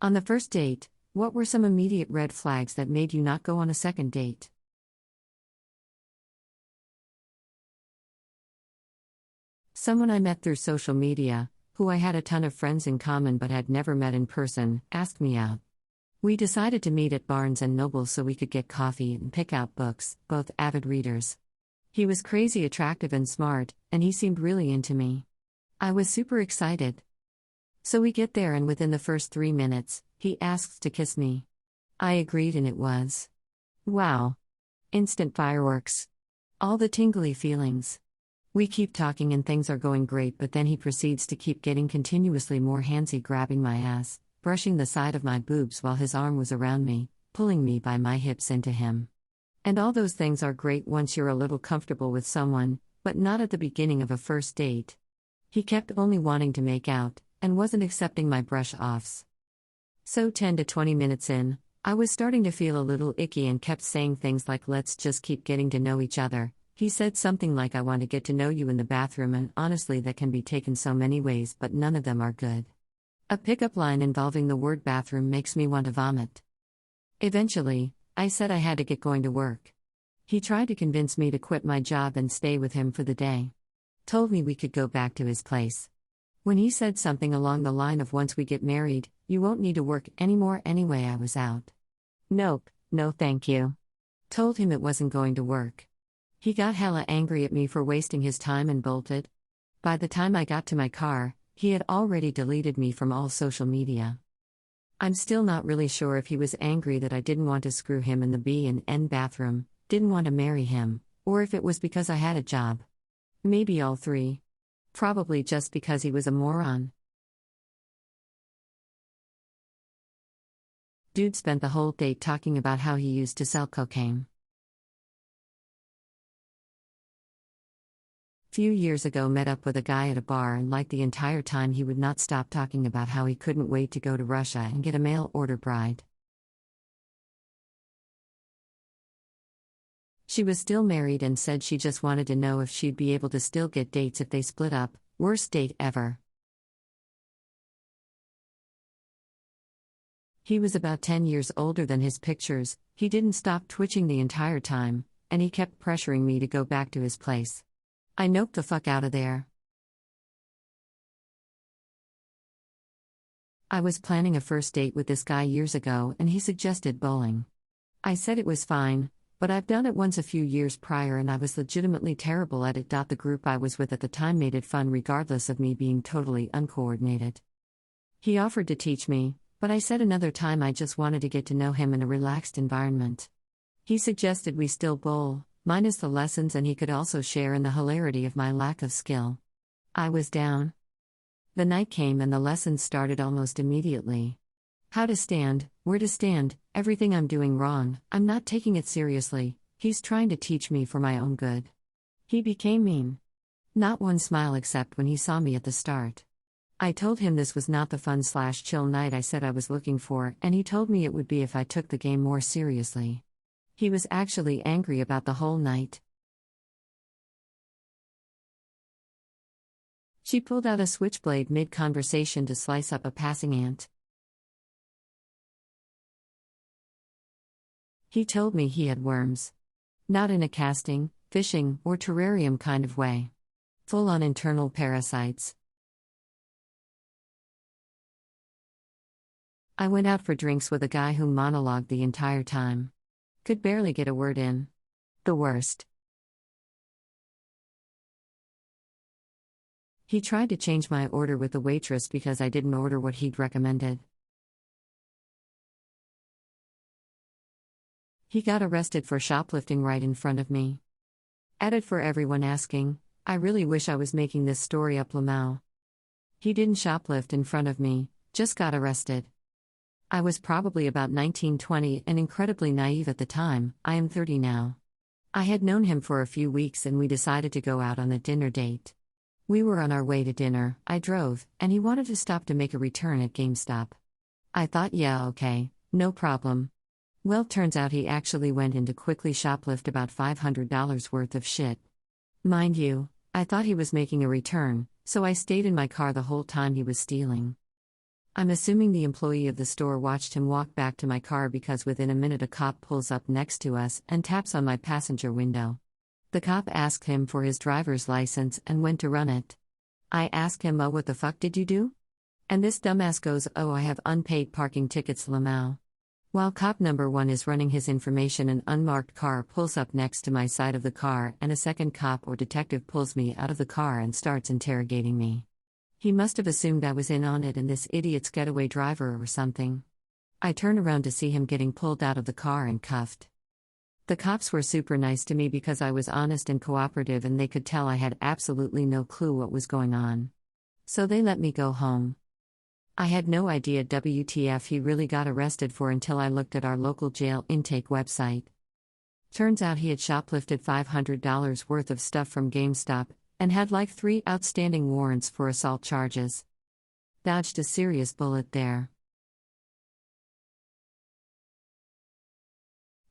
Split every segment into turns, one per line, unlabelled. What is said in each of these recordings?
On the first date, what were some immediate red flags that made you not go on a second date? Someone I met through social media, who I had a ton of friends in common but had never met in person, asked me out. We decided to meet at Barnes & Noble so we could get coffee and pick out books, both avid readers. He was crazy attractive and smart, and he seemed really into me. I was super excited. So we get there and within the first 3 minutes, he asks to kiss me. I agreed and it was. Wow. Instant fireworks. All the tingly feelings. We keep talking and things are going great, but then he proceeds to keep getting continuously more handsy, grabbing my ass, brushing the side of my boobs while his arm was around me, pulling me by my hips into him. And all those things are great once you're a little comfortable with someone, but not at the beginning of a first date. He kept only wanting to make out, and wasn't accepting my brush-offs. So 10 to 20 minutes in, I was starting to feel a little icky and kept saying things like, let's just keep getting to know each other. He said something like, I want to get to know you in the bathroom, and honestly that can be taken so many ways, but none of them are good. A pickup line involving the word bathroom makes me want to vomit. Eventually, I said I had to get going to work. He tried to convince me to quit my job and stay with him for the day. Told me we could go back to his place. When he said something along the line of, once we get married, you won't need to work anymore anyway, I was out. Nope, no thank you. Told him it wasn't going to work. He got hella angry at me for wasting his time and bolted. By the time I got to my car, he had already deleted me from all social media. I'm still not really sure if he was angry that I didn't want to screw him in the B&N bathroom, didn't want to marry him, or if it was because I had a job. Maybe all three. Probably just because he was a moron. Dude spent the whole date talking about how he used to sell cocaine. Few years ago, met up with a guy at a bar, and like the entire time he would not stop talking about how he couldn't wait to go to Russia and get a mail-order bride. She was still married and said she just wanted to know if she'd be able to still get dates if they split up. Worst date ever. He was about 10 years older than his pictures, he didn't stop twitching the entire time, and he kept pressuring me to go back to his place. I noped the fuck out of there. I was planning a first date with this guy years ago and he suggested bowling. I said it was fine, but I've done it once a few years prior and I was legitimately terrible at it. The group I was with at the time made it fun regardless of me being totally uncoordinated. He offered to teach me, but I said another time I just wanted to get to know him in a relaxed environment. He suggested we still bowl, minus the lessons, and he could also share in the hilarity of my lack of skill. I was down. The night came and the lessons started almost immediately. How to stand, where to stand, everything I'm doing wrong, I'm not taking it seriously, he's trying to teach me for my own good. He became mean. Not one smile except when he saw me at the start. I told him this was not the fun/chill night I said I was looking for, and he told me it would be if I took the game more seriously. He was actually angry about the whole night. She pulled out a switchblade mid-conversation to slice up a passing ant. He told me he had worms. Not in a casting, fishing, or terrarium kind of way. Full-on internal parasites. I went out for drinks with a guy who monologued the entire time. Could barely get a word in. The worst. He tried to change my order with the waitress because I didn't order what he'd recommended. He got arrested for shoplifting right in front of me. Added for everyone asking, I really wish I was making this story up, Lamau. He didn't shoplift in front of me, just got arrested. I was probably about 19-20 and incredibly naive at the time. I am 30 now. I had known him for a few weeks and we decided to go out on a dinner date. We were on our way to dinner, I drove, and he wanted to stop to make a return at GameStop. I thought, yeah, okay, no problem. Well, turns out he actually went in to quickly shoplift about $500 worth of shit. Mind you, I thought he was making a return, so I stayed in my car the whole time he was stealing. I'm assuming the employee of the store watched him walk back to my car because within a minute a cop pulls up next to us and taps on my passenger window. The cop asked him for his driver's license and went to run it. I asked him, "Oh, what the fuck did you do?" And this dumbass goes, "Oh, I have unpaid parking tickets, Lamau." While cop number 1 is running his information, an unmarked car pulls up next to my side of the car and a second cop or detective pulls me out of the car and starts interrogating me. He must have assumed I was in on it and this idiot's getaway driver or something. I turn around to see him getting pulled out of the car and cuffed. The cops were super nice to me because I was honest and cooperative and they could tell I had absolutely no clue what was going on. So they let me go home. I had no idea WTF he really got arrested for until I looked at our local jail intake website. Turns out he had shoplifted $500 worth of stuff from GameStop and had like 3 outstanding warrants for assault charges. Dodged a serious bullet there.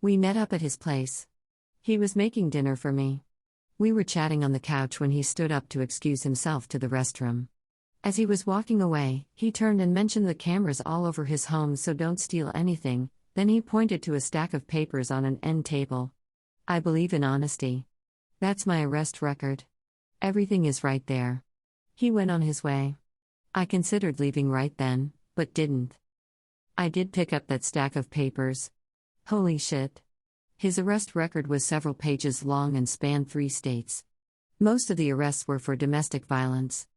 We met up at his place. He was making dinner for me. We were chatting on the couch when he stood up to excuse himself to the restroom. As he was walking away, he turned and mentioned the cameras all over his home, so don't steal anything. Then he pointed to a stack of papers on an end table. I believe in honesty. That's my arrest record. Everything is right there. He went on his way. I considered leaving right then, but didn't. I did pick up that stack of papers. Holy shit. His arrest record was several pages long and spanned 3 states. Most of the arrests were for domestic violence.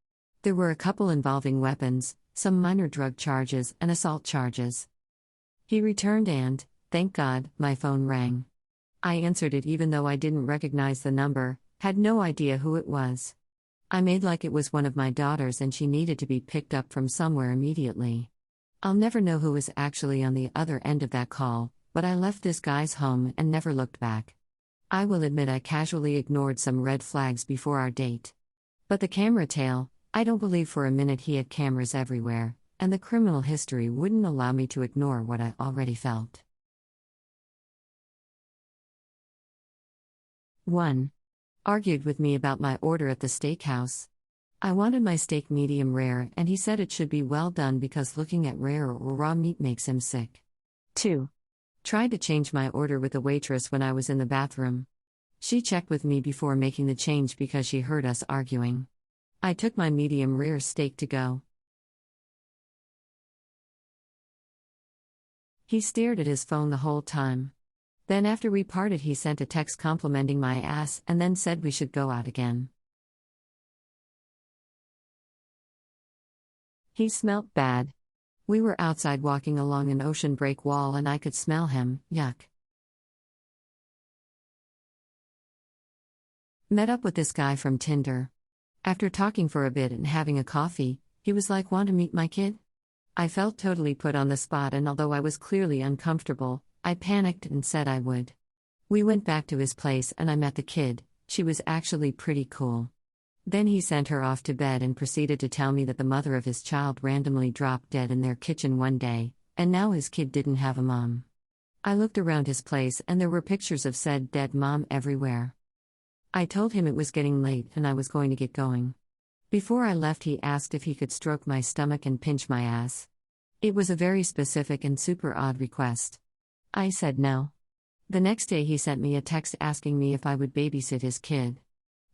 There were a couple involving weapons, some minor drug charges, and assault charges. He returned and, thank God, my phone rang. I answered it even though I didn't recognize the number, had no idea who it was. I made like it was one of my daughters and she needed to be picked up from somewhere immediately. I'll never know who was actually on the other end of that call, but I left this guy's home and never looked back. I will admit I casually ignored some red flags before our date. But the camera tale, I don't believe for a minute he had cameras everywhere, and the criminal history wouldn't allow me to ignore what I already felt. 1. Argued with me about my order at the steakhouse. I wanted my steak medium rare and he said it should be well done because looking at rare or raw meat makes him sick. 2. Tried to change my order with the waitress when I was in the bathroom. She checked with me before making the change because she heard us arguing. I took my medium rare steak to go. He stared at his phone the whole time. Then after we parted he sent a text complimenting my ass and then said we should go out again. He smelt bad. We were outside walking along an ocean break wall and I could smell him, yuck. Met up with this guy from Tinder. After talking for a bit and having a coffee, he was like, "Want to meet my kid?" I felt totally put on the spot and although I was clearly uncomfortable, I panicked and said I would. We went back to his place and I met the kid. She was actually pretty cool. Then he sent her off to bed and proceeded to tell me that the mother of his child randomly dropped dead in their kitchen one day, and now his kid didn't have a mom. I looked around his place and there were pictures of said dead mom everywhere. I told him it was getting late and I was going to get going. Before I left he asked if he could stroke my stomach and pinch my ass. It was a very specific and super odd request. I said no. The next day he sent me a text asking me if I would babysit his kid.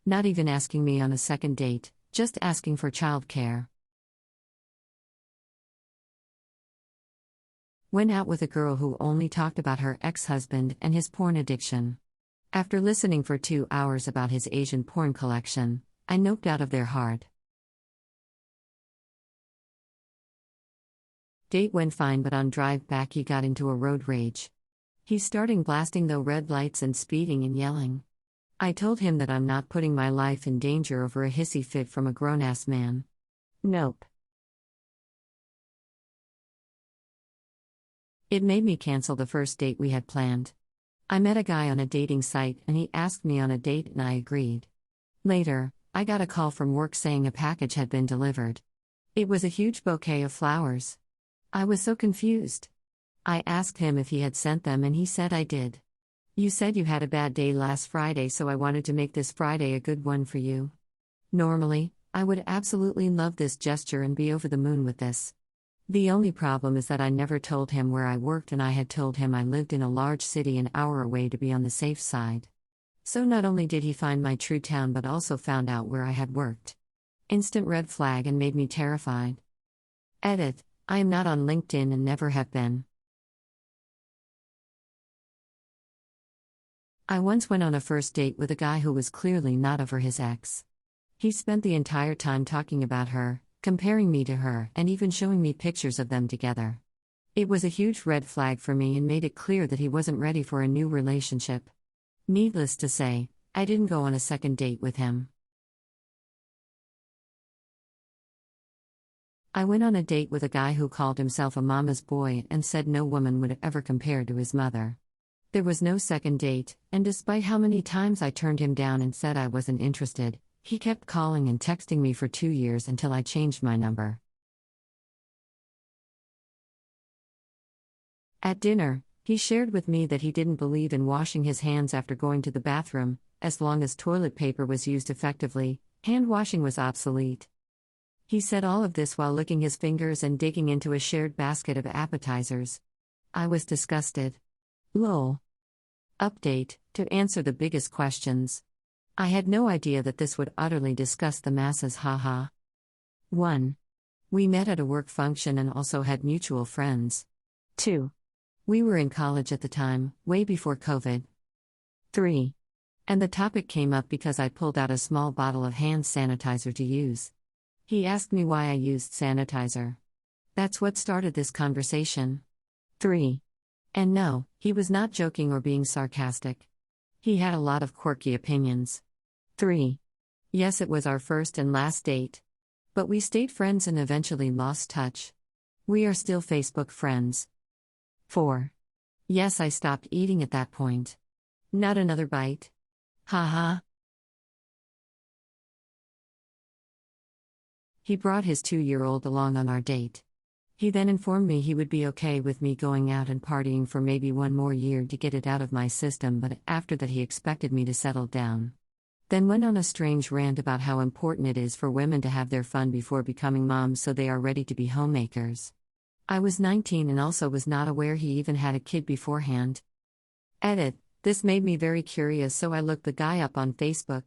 Not even asking me on a second date, just asking for childcare. Went out with a girl who only talked about her ex-husband and his porn addiction. After listening for 2 hours about his Asian porn collection, I noped out of there hard. Date went fine but on drive back he got into a road rage. He's starting blasting though red lights and speeding and yelling. I told him that I'm not putting my life in danger over a hissy fit from a grown-ass man. Nope. It made me cancel the first date we had planned. I met a guy on a dating site and he asked me on a date and I agreed. Later, I got a call from work saying a package had been delivered. It was a huge bouquet of flowers. I was so confused. I asked him if he had sent them and he said I did. You said you had a bad day last Friday, so I wanted to make this Friday a good one for you. Normally, I would absolutely love this gesture and be over the moon with this. The only problem is that I never told him where I worked, and I had told him I lived in a large city an hour away to be on the safe side. So not only did he find my true town but also found out where I had worked. Instant red flag and made me terrified. Edit: I am not on LinkedIn and never have been. I once went on a first date with a guy who was clearly not over his ex. He spent the entire time talking about her, comparing me to her, and even showing me pictures of them together. It was a huge red flag for me and made it clear that he wasn't ready for a new relationship. Needless to say, I didn't go on a second date with him. I went on a date with a guy who called himself a mama's boy and said no woman would ever compare to his mother. There was no second date, and despite how many times I turned him down and said I wasn't interested, he kept calling and texting me for 2 years until I changed my number. At dinner, he shared with me that he didn't believe in washing his hands after going to the bathroom. As long as toilet paper was used effectively, hand washing was obsolete. He said all of this while licking his fingers and digging into a shared basket of appetizers. I was disgusted. Lol. Update: to answer the biggest questions. I had no idea that this would utterly disgust the masses, haha. 1. We met at a work function and also had mutual friends. 2. We were in college at the time, way before COVID. 3. And the topic came up because I pulled out a small bottle of hand sanitizer to use. He asked me why I used sanitizer. That's what started this conversation. 3. And no, he was not joking or being sarcastic. He had a lot of quirky opinions. 3. Yes, it was our first and last date. But we stayed friends and eventually lost touch. We are still Facebook friends. 4. Yes, I stopped eating at that point. Not another bite. Haha. He brought his 2-year-old along on our date. He then informed me he would be okay with me going out and partying for maybe 1 more year to get it out of my system, but after that he expected me to settle down. Then went on a strange rant about how important it is for women to have their fun before becoming moms so they are ready to be homemakers. I was 19 and also was not aware he even had a kid beforehand. Edit: this made me very curious, so I looked the guy up on Facebook.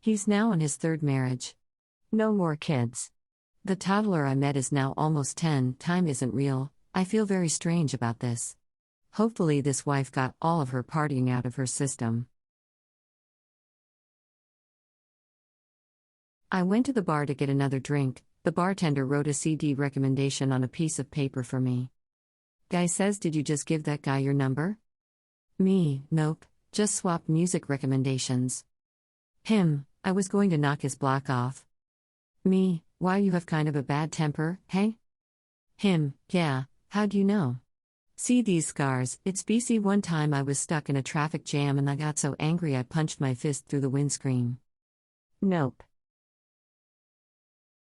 He's now on his 3rd marriage. No more kids. The toddler I met is now almost 10. Time isn't real. I feel very strange about this. Hopefully this wife got all of her partying out of her system. I went to the bar to get another drink. The bartender wrote a CD recommendation on a piece of paper for me. Guy says, "Did you just give that guy your number?" Me: nope, just swap music recommendations. Him: I was going to knock his block off. Me: why, you have kind of a bad temper, hey? Him: yeah, how'd you know? See these scars? It's BC. One time I was stuck in a traffic jam and I got so angry I punched my fist through the windscreen. Nope.